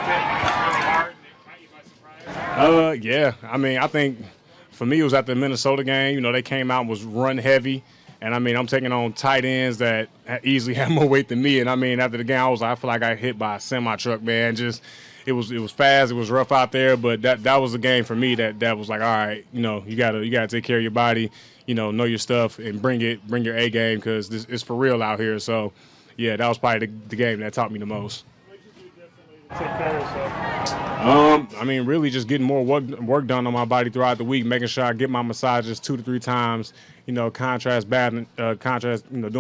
really hard and it caught you by surprise? Yeah. I mean, I think for me it was at the Minnesota game. You know, they came out and was run heavy. And, I mean, I'm taking on tight ends that easily have more weight than me. And, I mean, after the game, I feel like I got hit by a semi-truck, man. Just it was fast. It was rough out there. But that was a game for me that was like, all right, you know, you gotta take care of your body, you know your stuff, and bring your A game because it's for real out here. So, yeah, that was probably the game that taught me the most. What did you do differently to take care of yourself? I mean, really just getting more work done on my body throughout the week, making sure I get my massages 2 to 3 times, you know, doing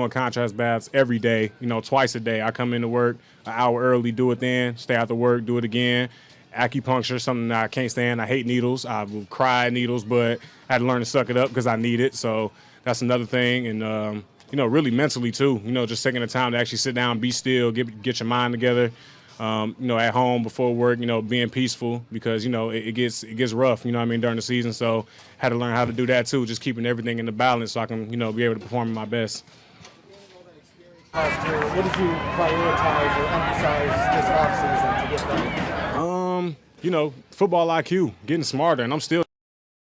contrast baths every day, you know, twice a day. I come into work an hour early, do it then, stay after work, do it again. Acupuncture, something that I can't stand. I hate needles. I will cry at needles, but I had to learn to suck it up because I need it. So that's another thing. And, you know, really mentally too, you know, just taking the time to actually sit down, be still, get your mind together. You know, at home before work, you know, being peaceful because, you know, it gets rough, you know what I mean, during the season. So had to learn how to do that too, just keeping everything in the balance so I can, you know, be able to perform at my best. Last year, what did you prioritize or emphasize this offseason to get better? You know, football IQ, getting smarter, and I'm still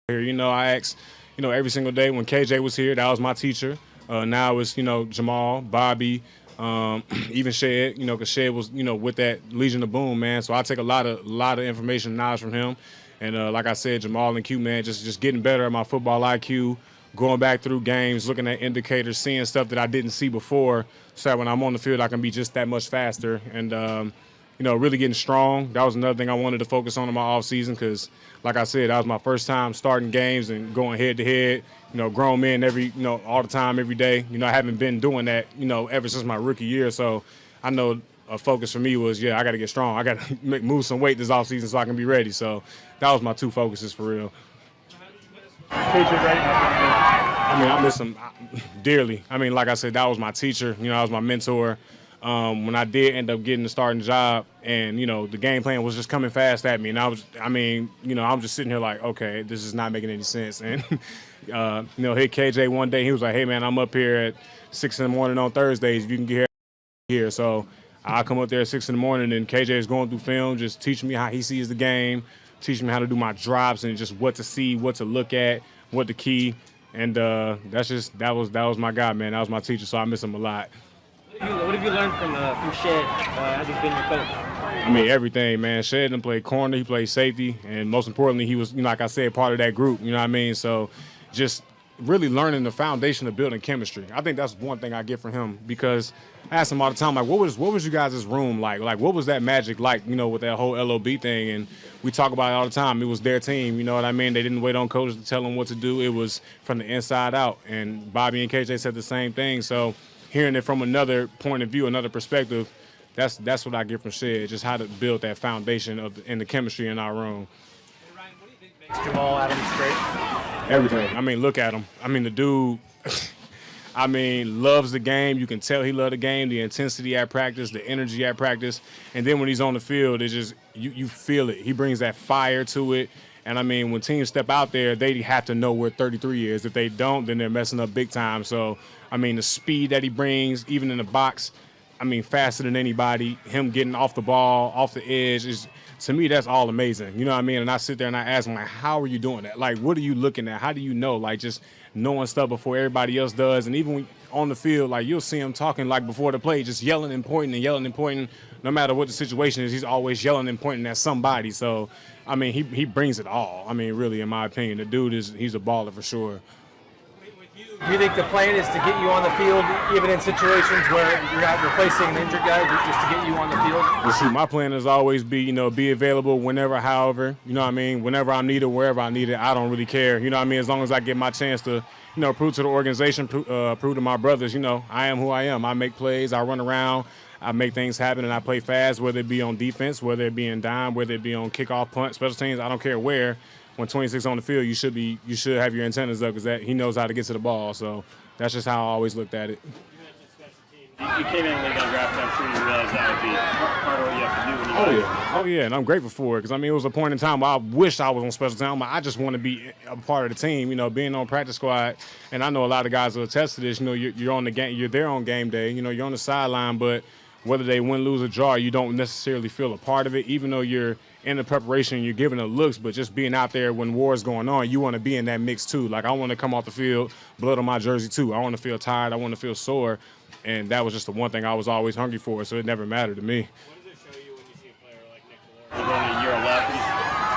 here. You know, I ask, you know, every single day when KJ was here, that was my teacher. Now it's, you know, Jamal, Bobby, even Shed, you know, because Shed was, you know, with that Legion of Boom, man. So I take a lot of information and knowledge from him. And like I said, Jamal and Q, man, just getting better at my football IQ, going back through games, looking at indicators, seeing stuff that I didn't see before, so that when I'm on the field, I can be just that much faster. And, you know, really getting strong. That was another thing I wanted to focus on in my offseason because, like I said, that was my first time starting games and going head-to-head. You know, grown men all the time, every day. You know, I haven't been doing that, you know, ever since my rookie year. So I know a focus for me was, I got to get strong. I got to move some weight this offseason so I can be ready. So that was my 2 focuses for real. KJ right I mean, I miss him dearly. I mean, like I said, that was my teacher. You know, that was my mentor. When I did end up getting the starting job and, you know, the game plan was just coming fast at me. And I'm just sitting here like, okay, this is not making any sense. And, you know, hit KJ one day. He was like, hey, man, I'm up here at 6 in the morning on Thursdays. If you can get here. So I come up there at 6 in the morning and KJ is going through film, just teaching me how he sees the game, teaching me how to do my drops and just what to see, what to look at, what to key. And that was my guy, man. That was my teacher. So I miss him a lot. What have you learned from Shed as he's been your coach? I mean, everything, man. Shed didn't play corner. He played safety. And most importantly, he was, you know, like I said, part of that group. You know what I mean? So just really learning the foundation of building chemistry. I think that's one thing I get from him because I ask him all the time, like, what was you guys' room like? Like, what was that magic like, you know, with that whole LOB thing? And we talk about it all the time. It was their team, you know what I mean? They didn't wait on coaches to tell them what to do. It was from the inside out. And Bobby and KJ said the same thing. So hearing it from another point of view, another perspective, that's what I get from Shed, just how to build that foundation and the chemistry in our room. Hey, Ryan, what do you think makes Jamal Adams great? Everything. I mean, look at him. I mean, the dude, I mean, loves the game. You can tell he loves the game, the intensity at practice, the energy at practice. And then when he's on the field, it's just, you feel it. He brings that fire to it. And, I mean, when teams step out there, they have to know where 33 is. If they don't, then they're messing up big time. So, I mean, the speed that he brings, even in the box, I mean, faster than anybody, him getting off the ball, off the edge, is, to me, that's all amazing. You know what I mean? And I sit there and I ask him, like, how are you doing that? Like, what are you looking at? How do you know? Like, just knowing stuff before everybody else does. And even when on the field, like, you'll see him talking, like, before the play, just yelling and pointing and yelling and pointing. No matter what the situation is, he's always yelling and pointing at somebody. So, I mean, he brings it all. I mean, really, in my opinion, the dude he's a baller for sure. Do you think the plan is to get you on the field, even in situations where you're not replacing an injured guy, just to get you on the field? Well, shoot, my plan is always be available whenever, however, you know what I mean, whenever I'm needed, wherever I need it. I don't really care, you know what I mean, as long as I get my chance to, you know, prove to the organization, prove to my brothers, you know, I am who I am. I make plays, I run around, I make things happen, and I play fast, whether it be on defense, whether it be in dime, whether it be on kickoff, punt, special teams, I don't care where. When 26 on the field, you should have your antennas up because he knows how to get to the ball. So that's just how I always looked at it. You came in late on draft. I'm sure you realized that would be part of what you have to do when you Oh yeah, and I'm grateful for it because I mean it was a point in time where I wish I was on special teams. I just want to be a part of the team. You know, being on practice squad, and I know a lot of guys will attest to this. You know, you're on the game, you're there on game day. You know, you're on the sideline, but whether they win, lose, or draw, you don't necessarily feel a part of it, even though you're in the preparation, you're giving it looks, but just being out there when war's going on, you want to be in that mix too. Like, I want to come off the field, blood on my jersey too. I want to feel tired. I want to feel sore. And that was just the one thing I was always hungry for, so it never mattered to me. What does it show you when you see a player like Nick He's only a year left. He's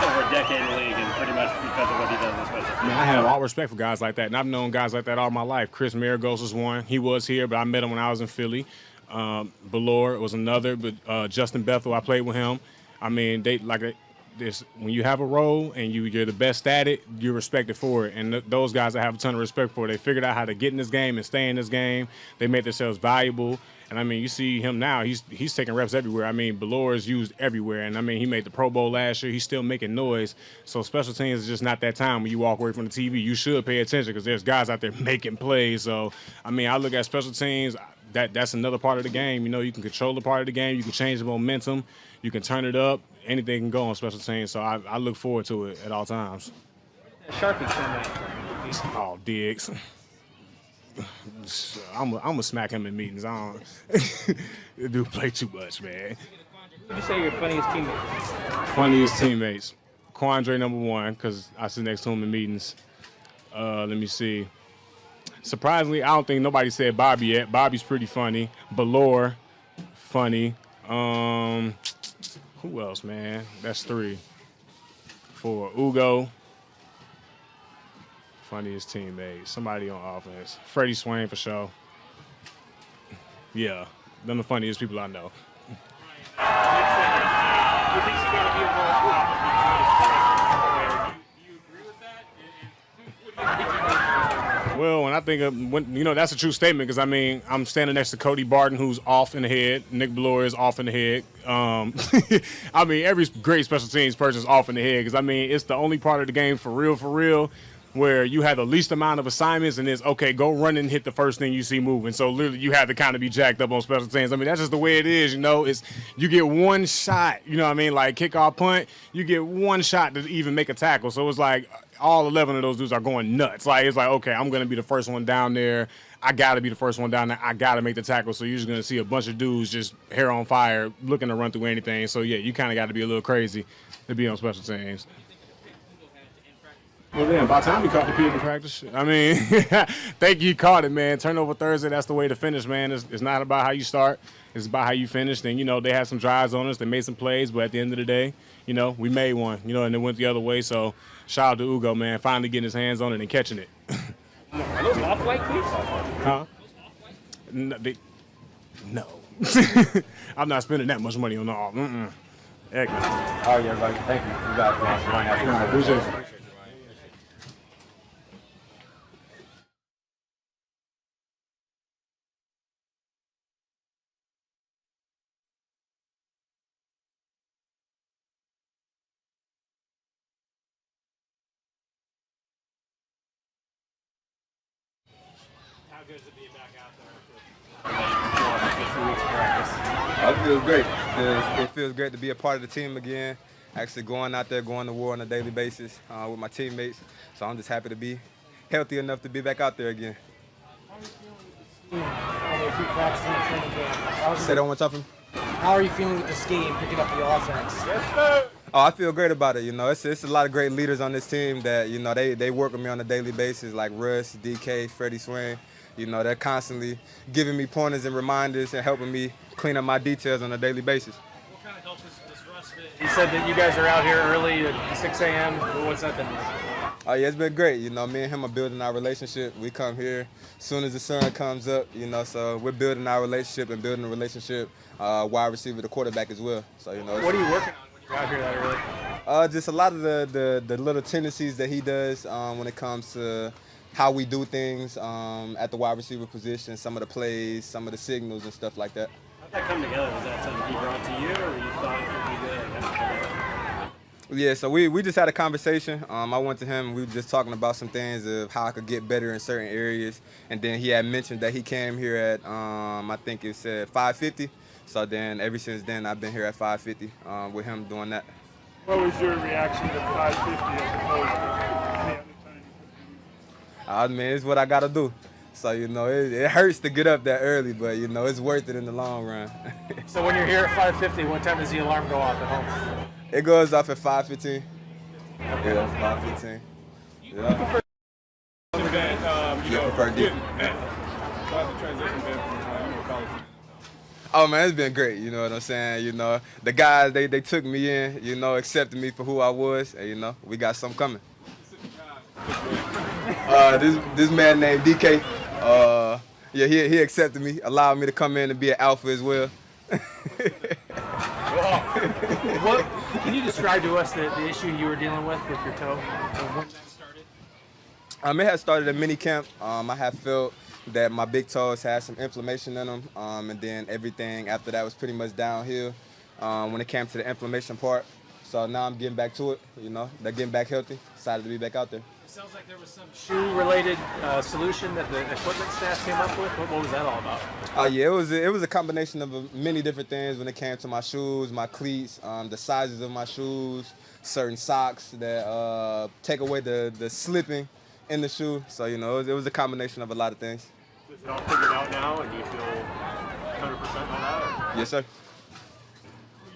over a decade in the league, and pretty much because of what he does in special teams. I have all respect for guys like that, and I've known guys like that all my life. Chris Maragos was one. He was here, but I met him when I was in Philly. Ballore was another, but Justin Bethel, I played with him. I mean, they like this. When you have a role and you're the best at it, you're respected for it. And those guys I have a ton of respect for. They figured out how to get in this game and stay in this game. They made themselves valuable. And I mean, you see him now. He's taking reps everywhere. I mean, Ballore is used everywhere. And I mean, he made the Pro Bowl last year. He's still making noise. So special teams is just not that time when you walk away from the TV. You should pay attention because there's guys out there making plays. So I mean, I look at special teams. That's another part of the game. You know, you can control the part of the game. You can change the momentum. You can turn it up. Anything can go on special teams. So I look forward to it at all times. Sharpie comment. Oh, Diggs. I'm gonna smack him in meetings. I don't. The dude play too much, man. Who would you say are your funniest teammates? Funniest teammates. Quandre #1 because I sit next to him in meetings. Let me see. Surprisingly, I don't think nobody said Bobby yet. Bobby's pretty funny. Ballore, funny. Who else, man? That's 3. 4. Ugo. Funniest teammate. Somebody on offense. Freddie Swain for sure. Yeah, them the funniest people I know. You think you got to be involved with do you agree with that? What do you think you Well, when I think of that's a true statement because I mean I'm standing next to Cody Barton who's off in the head. Nick Ballore is off in the head. I mean every great special teams person is off in the head because I mean it's the only part of the game for real. Where you have the least amount of assignments and it's, okay, go run and hit the first thing you see moving. So literally you have to kind of be jacked up on special teams. I mean, that's just the way it is, It's you get one shot, you know what I mean? Like kickoff punt, you get one shot to even make a tackle. So it's like all 11 of those dudes are going nuts. Like it's like, okay, I'm going to be the first one down there. I got to be the first one down there. I got to make the tackle. So you're just going to see a bunch of dudes just hair on fire looking to run through anything. So, yeah, you kind of got to be a little crazy to be on special teams. Well, then, by the time he caught the pig in practice, I mean, thank you, he caught it, man. Turnover Thursday, that's the way to finish, man. It's not about how you start. It's about how you finish. And, they had some drives on us. They made some plays, but at the end of the day, we made one, and it went the other way. So, shout out to Ugo, man, finally getting his hands on it and catching it. Are those off-white cleats? Huh? No. I'm not spending that much money on the off. Heck no. All right, everybody. Thank you. You guys, man. Appreciate it. How good is it being back out there after 2 weeks of practice? It feels great. It feels great to be a part of the team again. Actually going out there, going to war on a daily basis with my teammates. So I'm just happy to be healthy enough to be back out there again. Say that one more time. How are you feeling with the scheme, picking up the offense? Oh, I feel great about it. It's a lot of great leaders on this team that, they work with me on a daily basis, like Russ, DK, Freddie Swain. They're constantly giving me pointers and reminders and helping me clean up my details on a daily basis. What kind of help does Russ fit? He said that you guys are out here early at 6 a.m. What's that been like? Oh, yeah, it's been great. Me and him are building our relationship. We come here as soon as the sun comes up, so we're building our relationship and building a relationship wide receiver to quarterback as well. So, What are you working on when you're out here that early? Just a lot of the little tendencies that he does when it comes to how we do things at the wide receiver position, some of the plays, some of the signals and stuff like that. How'd that come together? Was that something he brought to you, or you thought it would be good? Yeah, so we just had a conversation. I went to him and we were just talking about some things of how I could get better in certain areas. And then he had mentioned that he came here at, I think it said 5:50. So then ever since then, I've been here at 5:50 with him doing that. What was your reaction to 5:50 as opposed to any other time? I mean, it's what I got to do. So, you know, it hurts to get up that early, but, you know, it's worth it in the long run. So when you're here at 5:50, what time does the alarm go off at home? It goes off at 5:15. Yeah, 5:15. Yeah. You prefer deep? How's the transition been from college? Oh man, it's been great. You know what I'm saying? You know, the guys they took me in. You know, accepted me for who I was, and you know, we got something coming. This man named DK. Yeah, he accepted me, allowed me to come in and be an alpha as well. What can you describe to us the issue you were dealing with your toe? And when that started? It had started at mini camp. I had felt that my big toes had some inflammation in them, and then everything after that was pretty much downhill when it came to the inflammation part. So now I'm getting back to it. You know, they're getting back healthy. Decided to be back out there. It sounds like there was some shoe-related solution that the equipment staff came up with. What was that all about? Yeah, it was a combination of many different things when it came to my shoes, my cleats, the sizes of my shoes, certain socks that take away the slipping in the shoe. So, you know, it was a combination of a lot of things. Is it all figured out now, and do you feel 100% on that? Yes, sir.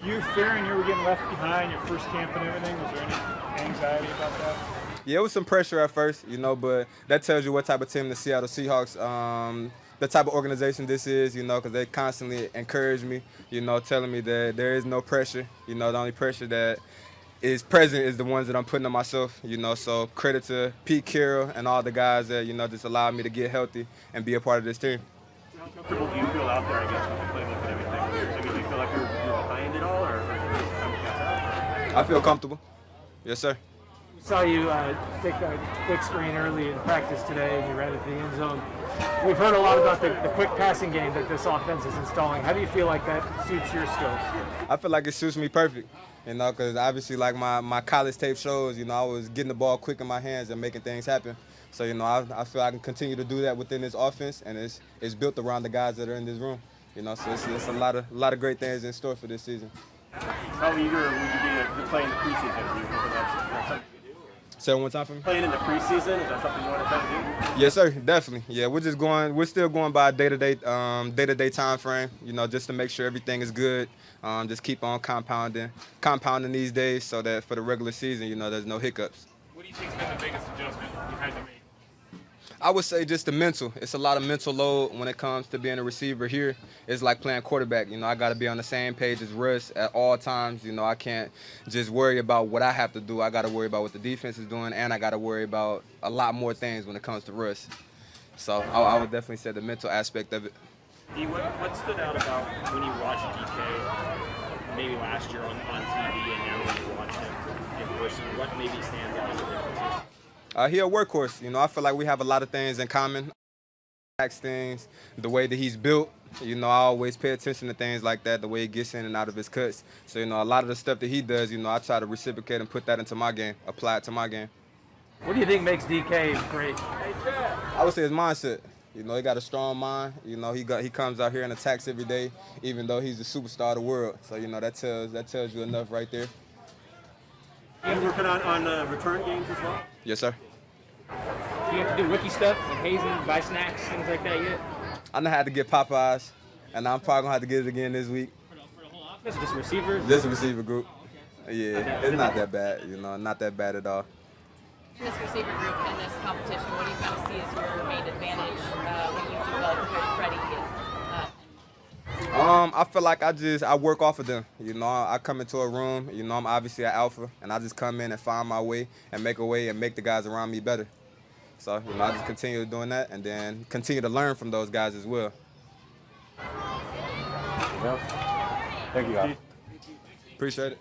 You fearing you were getting left behind your first camp and everything? Was there any anxiety about that? Yeah, it was some pressure at first, you know, but that tells you what type of team the Seattle Seahawks, the type of organization this is, you know, because they constantly encourage me, you know, telling me that there is no pressure. You know, the only pressure that is present is the ones that I'm putting on myself, you know. So credit to Pete Carroll and all the guys that, you know, just allowed me to get healthy and be a part of this team. How comfortable do you feel out there, I guess, with the playbook and everything? I mean, do you feel like you're behind it all, or is it just time to pass out? I feel comfortable. Yes, sir. We saw you take a quick screen early in practice today, and you ran at the end zone. We've heard a lot about the quick passing game that this offense is installing. How do you feel like that suits your skills? I feel like it suits me perfect, you know, because obviously, like my college tape shows, you know, I was getting the ball quick in my hands and making things happen. So, you know, I feel I can continue to do that within this offense, and it's built around the guys that are in this room. You know, so it's a lot of great things in store for this season. How eager would you be to play in the preseason? Do you think that's something you do? Say it one time for me. Playing in the preseason, is that something you want to try to do? Yes, sir, definitely. Yeah, we're still going by a day-to-day time frame, you know, just to make sure everything is good. Just keep on compounding these days so that for the regular season, you know, there's no hiccups. What do you think's been the biggest adjustment you've had to make? I would say just the mental. It's a lot of mental load when it comes to being a receiver here. It's like playing quarterback. You know, I got to be on the same page as Russ at all times. You know, I can't just worry about what I have to do. I got to worry about what the defense is doing, and I got to worry about a lot more things when it comes to Russ. So I would definitely say the mental aspect of it. D, what stood out about when you watched DK maybe last year on TV and now when you watched him in person? What maybe stands out as the differences? He a workhorse. You know, I feel like we have a lot of things in common. Things, the way that he's built. You know, I always pay attention to things like that, the way he gets in and out of his cuts. So, you know, a lot of the stuff that he does, you know, I try to reciprocate and put that into my game, apply it to my game. What do you think makes DK great? I would say his mindset. You know, he got a strong mind. You know, he comes out here and attacks every day, even though he's the superstar of the world. So, you know, that tells you enough right there. You working on return games as well? Yes, sir. Do you have to do rookie stuff, like hazing, buy snacks, things like that yet? I know how to get Popeyes, and I'm probably going to have to get it again this week. For the whole offense, or just receivers? Just a receiver group. Yeah, it's not that bad, you know, not that bad at all. In this receiver group and this competition, what do you kind of see as your main advantage when you do well compared to Freddie? I feel like I work off of them. You know, I come into a room, you know, I'm obviously an alpha, and I just come in and find my way and make the guys around me better. So, you know, I just continue doing that and then continue to learn from those guys as well. Thank you, guys. Appreciate it.